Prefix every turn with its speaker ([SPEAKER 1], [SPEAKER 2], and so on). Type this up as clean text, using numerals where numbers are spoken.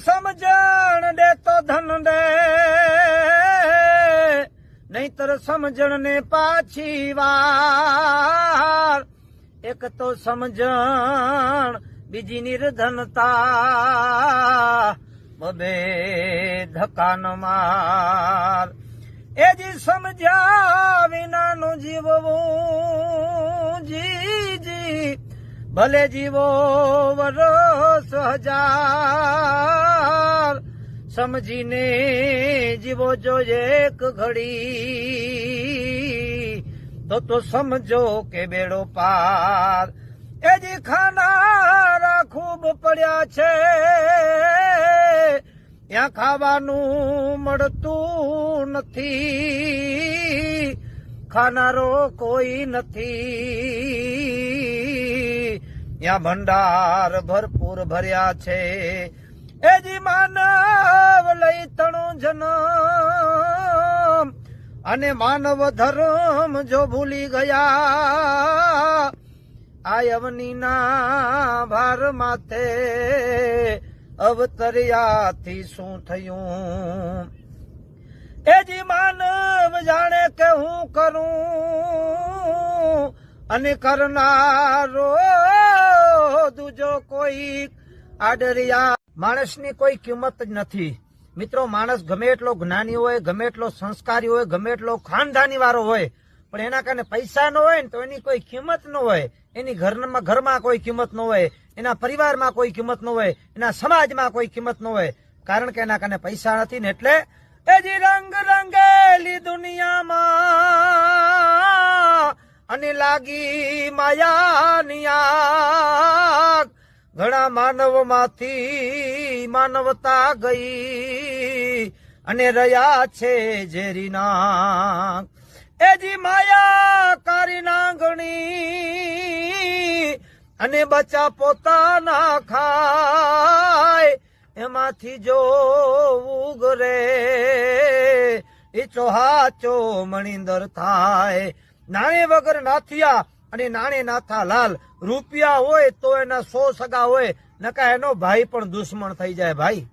[SPEAKER 1] સમજણ દે તો ધન દે, નહીતર સમજણ ને પાછી વાર. એક તો સમજણ બીજી નિર્ધનતા, બબે ધક્કા ન માર. એ જી સમજ્યા વિનાનું જીવવું, જી ભલે જીવો વરસ હજાર. સમજીને જીવો જો એક ઘડી, તો સમજો કે બેડો પાર. એ જી ખાનારા ખૂબ પડ્યા છે, ત્યાં ખાવાનું મળતું નથી. ખાનારો કોઈ નથી, ત્યાં ભંડાર ભરપૂર ભર્યા છે. એ જી માનવ લઈ તણો જન્મ, અને માનવ ધર્મ જો ભૂલી ગયા, આ અવનીના ભાર માથે અવતર્યાથી શું થયું. એ જી માનવ જાણે કે હું કરું, અને કરનારો દૂજો કોઈ આડરિયા. માણસની કોઈ કિંમત જ નથી મિત્રો. માણસ ગમે એટલો જ્ઞાની હોય, ગમે એટલો સંસ્કારી હોય, ગમે એટલો ખાનદાની વાળો હોય, પણ એના કારણે પૈસા ન હોય ને તો એની કોઈ કિંમત ન હોય. એની ઘરમાં કોઈ કિંમત ન હોય, એના પરિવારમાં કોઈ કિંમત ન હોય, એના સમાજમાં કોઈ કિંમત ન હોય, કારણ કે એના કારણે પૈસા નથી ને. એટલે એ જી રંગ રંગેલી દુનિયામાં અને લાગી માયાની આગ. ઘણા માનવમાંથી માનવતા ગઈ, અને રહ્યા છે ઝેરી નાગ. એ જી માયા કારી નાગણી, અને બચા પોતાના ખાય. એમાંથી જો ઉગરે એ ચોહાચો મણિંદર થાય. નાણે વગર નાથિયા અને નાણે નાથા લાલ. રૂપિયા હોય તો એના 100 સગા હોય, નકા એનો ભાઈ પણ દુશ્મન થઈ જાય ભાઈ.